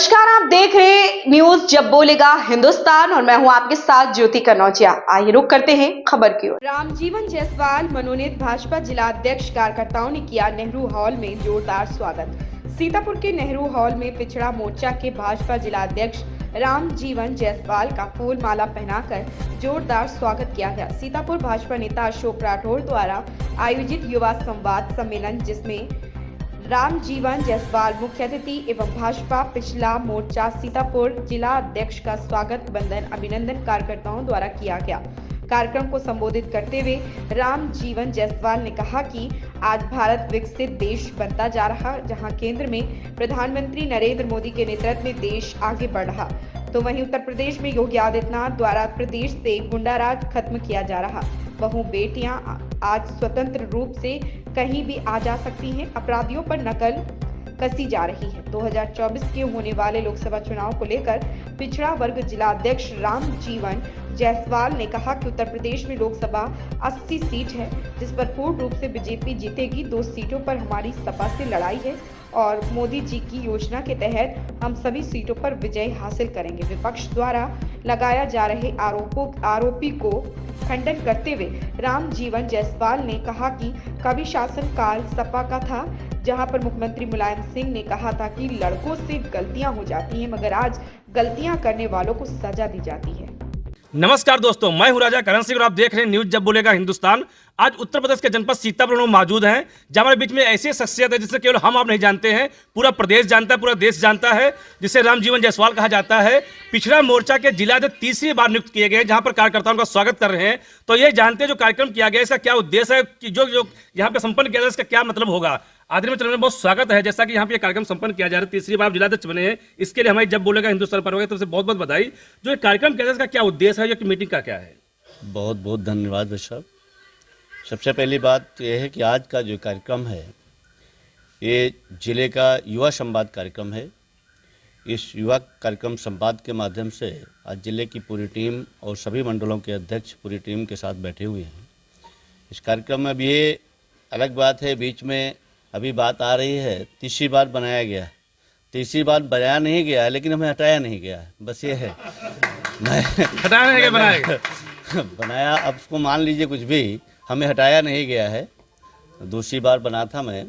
नमस्कार, आप देख रहे हैं न्यूज जब बोलेगा हिंदुस्तान और मैं हूं आपके साथ ज्योति कनौजिया। आइए रुक करते हैं खबर की ओर। रामजीवन जायसवाल मनोनीत भाजपा जिला अध्यक्ष कार्यकर्ताओं ने किया नेहरू हॉल में जोरदार स्वागत। सीतापुर के नेहरू हॉल में पिछड़ा मोर्चा के भाजपा जिला अध्यक्ष रामजीवन जायसवाल का फूल माला पहनाकर जोरदार स्वागत किया गया। सीतापुर भाजपा नेता अशोक राठौर द्वारा आयोजित युवा संवाद सम्मेलन, जिसमें रामजीवन जायसवाल मुख्य अतिथि एवं भाजपा पिछला मोर्चा सीतापुर जिला अध्यक्ष का स्वागत बंधन अभिनंदन कार्यकर्ताओं द्वारा किया गया। कार्यक्रम को संबोधित करते हुए रामजीवन जायसवाल ने कहा कि आज भारत विकसित देश बनता जा रहा, जहां केंद्र में प्रधानमंत्री नरेंद्र मोदी के नेतृत्व में देश आगे बढ़ रहा, तो वहीं उत्तर प्रदेश में योगी आदित्यनाथ द्वारा प्रदेश से गुंडाराज खत्म किया जा रहा। बहु बेटियां आज स्वतंत्र रूप से कहीं भी आ जा सकती हैं। अपराधियों पर नकल कसी जा रही है। 2024 के होने वाले लोकसभा चुनाव को लेकर पिछड़ा वर्ग जिला अध्यक्ष रामजीवन जायसवाल ने कहा कि उत्तर प्रदेश में लोकसभा 80 सीट है, जिस पर पूर्ण रूप से बीजेपी जीतेगी। 2 सीटों पर हमारी सपा से लड़ाई है और मोदी जी की योजना के तहत हम सभी सीटों पर विजय हासिल करेंगे। विपक्ष द्वारा लगाया जा रहे आरोपी को खंडन करते हुए रामजीवन जायसवाल ने कहा कि कभी शासनकाल सपा का था, जहां पर मुख्यमंत्री मुलायम सिंह ने कहा था कि लड़कों से गलतियां हो जाती हैं, मगर आज गलतियां करने वालों को सजा दी जाती है। नमस्कार दोस्तों, मैं हूं राजा करण सिंह और आप देख रहे हैं न्यूज जब बोलेगा हिंदुस्तान। आज उत्तर प्रदेश के जनपद सीतापुर में मौजूद हैं, जहां हमारे बीच में ऐसी शख्सियत है जिसे केवल हम आप नहीं जानते हैं, पूरा प्रदेश जानता है, पूरा देश जानता है, जिसे रामजीवन जायसवाल कहा जाता है। पिछड़ा मोर्चा के जिला अध्यक्ष तीसरी बार नियुक्त किए गए, जहां पर कार्यकर्ताओं का स्वागत कर रहे हैं। तो ये जानते हैं जो कार्यक्रम किया गया इसका क्या उद्देश्य है, कि जो यहाँ पे संपन्न किया जाए इसका क्या मतलब होगा। आदरणीय चरण में बहुत स्वागत है। जैसा कि यहाँ पे कार्यक्रम संपन्न किया जा रहा है, तीसरी बार जिला अध्यक्ष बने हैं, इसके लिए हमारी जब बोलेगा हिंदुस्तान पर होगा, तो बहुत बहुत बधाई। जो ये कार्यक्रम किया जाए इसका क्या उद्देश्य है, ये मीटिंग का क्या है? बहुत बहुत धन्यवाद साहब। सबसे पहली बात तो यह है कि आज का जो कार्यक्रम है ये जिले का युवा संवाद कार्यक्रम है। इस युवा कार्यक्रम संवाद के माध्यम से आज जिले की पूरी टीम और सभी मंडलों के अध्यक्ष पूरी टीम के साथ बैठे हुए हैं। इस कार्यक्रम में अब ये अलग बात है, बीच में अभी बात आ रही है तीसरी बार बनाया गया। तीसरी बार बनाया नहीं गया है, लेकिन हमें हटाया नहीं गया है, बस ये है। हटाया नहीं बनाया बनाया, अब उसको मान लीजिए कुछ भी, हमें हटाया नहीं गया है। दूसरी बार बना था मैं,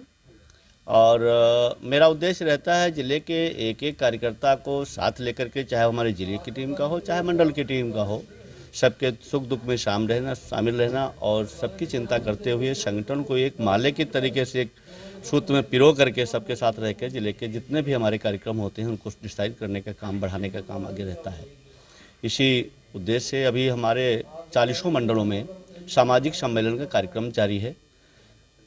और मेरा उद्देश्य रहता है जिले के एक एक कार्यकर्ता को साथ लेकर के, चाहे हमारे जिले की टीम का हो चाहे मंडल की टीम का हो, सबके सुख दुख में शामिल रहना और सबकी चिंता करते हुए संगठन को एक माले की तरीके से एक सूत्र में पिरो करके सबके साथ रह कर जिले के जितने भी हमारे कार्यक्रम होते हैं उनको डिसाइड करने का काम, बढ़ाने का काम आगे रहता है। इसी उद्देश्य से अभी हमारे 40 मंडलों में सामाजिक सम्मेलन का कार्यक्रम जारी है।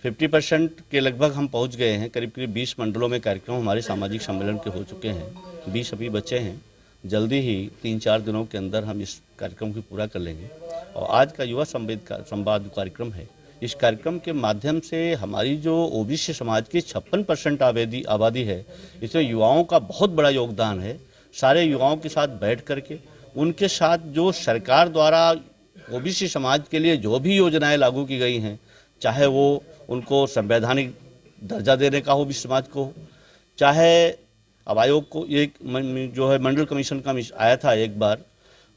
50% के लगभग हम पहुंच गए हैं। करीब करीब 20 मंडलों में कार्यक्रम हमारे सामाजिक सम्मेलन के हो चुके हैं। 20 अभी बचे हैं। जल्दी ही 3-4 दिनों के अंदर हम इस कार्यक्रम को पूरा कर लेंगे। और आज का युवा संवाद कार्यक्रम है। इस कार्यक्रम के माध्यम से हमारी जो ओबीसी समाज की 56% आबादी है, इसमें युवाओं का बहुत बड़ा योगदान है। सारे युवाओं के साथ बैठ करके उनके साथ जो सरकार द्वारा ओबीसी समाज के लिए जो भी योजनाएं लागू की गई हैं, चाहे वो उनको संवैधानिक दर्जा देने का हो ओबीसी समाज को, चाहे अब आयोग को एक जो है मंडल कमीशन का आया था एक बार,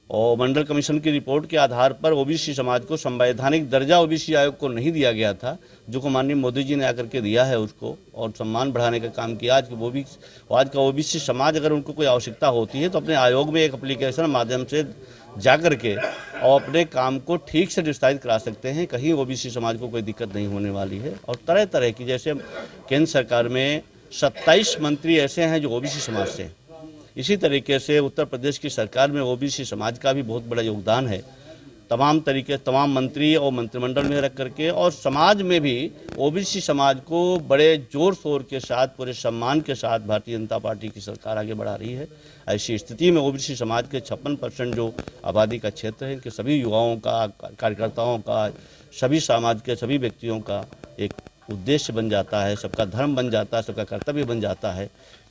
और मंडल कमीशन की रिपोर्ट के आधार पर ओबीसी समाज को संवैधानिक दर्जा ओबीसी आयोग को नहीं दिया गया था, जो को माननीय मोदी जी ने आकर के दिया है उसको, और सम्मान बढ़ाने का काम किया। आज का ओबीसी समाज अगर उनको कोई आवश्यकता होती है तो अपने आयोग में एक एप्लीकेशन माध्यम से जा कर के और अपने काम को ठीक से डिसाइड करा सकते हैं। कहीं ओबीसी समाज को कोई दिक्कत नहीं होने वाली है। और तरह तरह की, जैसे केंद्र सरकार में 27 मंत्री ऐसे हैं जो ओबीसी समाज से हैं, इसी तरीके से उत्तर प्रदेश की सरकार में ओबीसी समाज का भी बहुत बड़ा योगदान है। तमाम मंत्री और मंत्रिमंडल में रख करके और समाज में भी ओबीसी समाज को बड़े जोर शोर के साथ, पूरे सम्मान के साथ भारतीय जनता पार्टी की सरकार आगे बढ़ा रही है। ऐसी स्थिति में ओबीसी समाज के 56% जो आबादी का क्षेत्र है, कि सभी युवाओं का, कार्यकर्ताओं का, सभी समाज के सभी व्यक्तियों का एक उद्देश्य बन जाता है, सबका धर्म बन जाता है, सबका कर्तव्य बन जाता है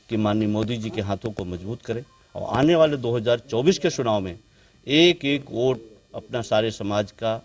कि माननीय मोदी जी के हाथों को मजबूत करें और आने वाले 2024 के चुनाव में एक एक वोट अपना सारे समाज का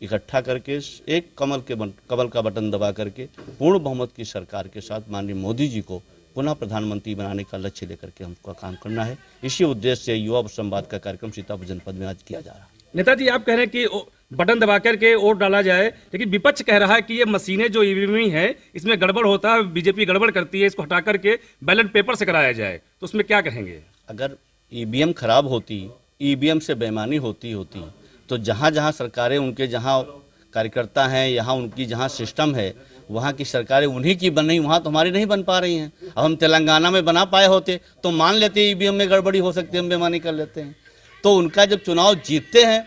इकट्ठा करके एक कमल का बटन दबा करके पूर्ण बहुमत की सरकार के साथ माननीय मोदी जी को पुनः प्रधानमंत्री बनाने का लक्ष्य लेकर के हमको काम करना है। इसी उद्देश्य से युवा संवाद का कार्यक्रम सीतापुर जनपद में आज किया जा रहा है। नेताजी, आप कह रहे हैं कि बटन दबा करके वोट डाला जाए, लेकिन विपक्ष कह रहा है कि ये मशीनें जो ईवीएम है इसमें गड़बड़ होता है, बीजेपी गड़बड़ करती है, इसको हटा करके बैलेट पेपर से कराया जाए, तो उसमें क्या कहेंगे? अगर ईवीएम खराब होती, ईवीएम से बेईमानी होती तो जहाँ जहाँ सरकारें, उनके जहाँ कार्यकर्ता हैं, यहाँ उनकी जहाँ सिस्टम है, वहाँ की सरकारें उन्हीं की बन रही, वहाँ तो हमारी नहीं बन पा रही हैं। अब हम तेलंगाना में बना पाए होते तो मान लेते ईवीएम में गड़बड़ी हो सकती है, हम बेईमानी कर लेते हैं। तो उनका जब चुनाव जीतते हैं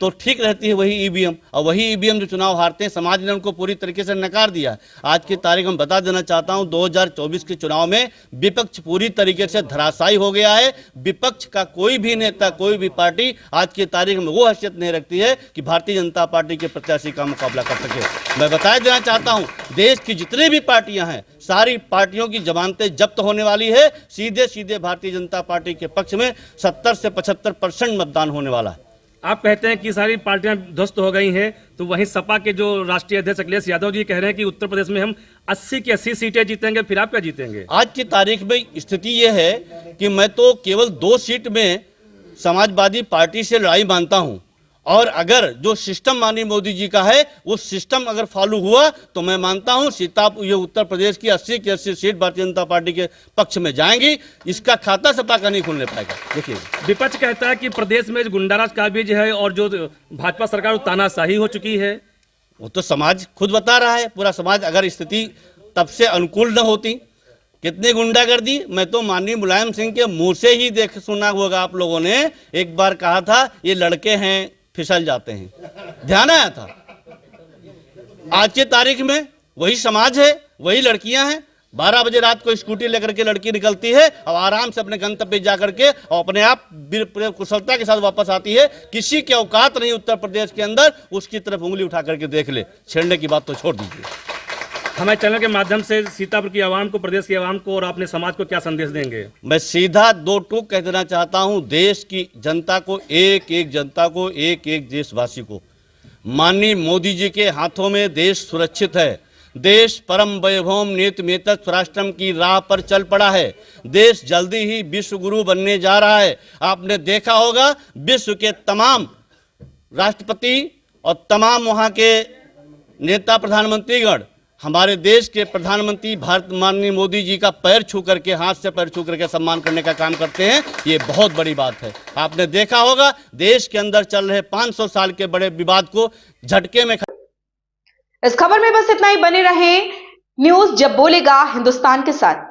तो ठीक रहती है वही ईवीएम, और वही ईवीएम जो चुनाव हारते हैं, समाज ने उनको पूरी तरीके से नकार दिया। आज की तारीख में बता देना चाहता हूं, 2024 के चुनाव में विपक्ष पूरी तरीके से धराशायी हो गया है। विपक्ष का कोई भी नेता, कोई भी पार्टी आज की तारीख में वो हैसियत नहीं रखती है कि भारतीय जनता पार्टी के प्रत्याशी का मुकाबला कर सके। मैं बता देना चाहता हूँ, देश की जितनी भी पार्टियां हैं, सारी पार्टियों की जमानतें जब्त होने वाली है। सीधे सीधे भारतीय जनता पार्टी के पक्ष में 70 से 75% मतदान होने वाला है। आप कहते हैं कि सारी पार्टियां ध्वस्त हो गई हैं, तो वहीं सपा के जो राष्ट्रीय अध्यक्ष अखिलेश यादव जी कह रहे हैं कि उत्तर प्रदेश में हम 80 की 80 सीटें जीतेंगे, फिर आप क्या जीतेंगे? आज की तारीख में स्थिति यह है कि मैं तो केवल 2 सीट में समाजवादी पार्टी से लड़ाई मानता हूं, और अगर जो सिस्टम माननीय मोदी जी का है वो सिस्टम अगर फॉलो हुआ तो मैं मानता हूं ये उत्तर प्रदेश की 80 की 80 सीट भारतीय जनता पार्टी के पक्ष में जाएंगी। इसका खाता सपा का नहीं खुलने पाएगा। देखिए, विपक्ष कहता है कि प्रदेश में गुंडाराज का बीज है और जो भाजपा सरकार तानाशाही हो चुकी है। वो तो समाज खुद बता रहा है, पूरा समाज। अगर स्थिति तब से अनुकूल न होती, कितनी गुंडागर्दी, मैं तो माननीय मुलायम सिंह के मुंह से ही देख सुना होगा आप लोगों ने, एक बार कहा था ये लड़के हैं फिसल जाते हैं, ध्यान आया था। आज की तारीख में वही समाज है, वही लड़कियां हैं। 12 बजे रात को स्कूटी लेकर के लड़की निकलती है और आराम से अपने गंतव्य जा करके और अपने आप कुशलता के साथ वापस आती है। किसी की औकात नहीं उत्तर प्रदेश के अंदर उसकी तरफ उंगली उठा करके देख ले। छेड़ने की बात तो छोड़ दीजिए। हमारे चैनल के माध्यम से सीतापुर की आवाम को, प्रदेश की आवाम को और अपने समाज को क्या संदेश देंगे? मैं सीधा 2 टूक कह देना चाहता हूं देश की जनता को, एक एक जनता को, एक एक देशवासी को, माननीय मोदी जी के हाथों में देश सुरक्षित है। देश परम वैभवम नीति मेतत् स्वराष्ट्रम की राह पर चल पड़ा है। देश जल्दी ही विश्व गुरु बनने जा रहा है। आपने देखा होगा विश्व के तमाम राष्ट्रपति और तमाम वहाँ के नेता प्रधानमंत्रीगण हमारे देश के प्रधानमंत्री भारत माननीय मोदी जी का पैर छू करके, हाथ से पैर छू करके सम्मान करने का काम करते हैं। ये बहुत बड़ी बात है। आपने देखा होगा देश के अंदर चल रहे 500 साल के बड़े विवाद को झटके में। इस खबर में बस इतना ही। बने रहें न्यूज़ जब बोलेगा हिंदुस्तान के साथ।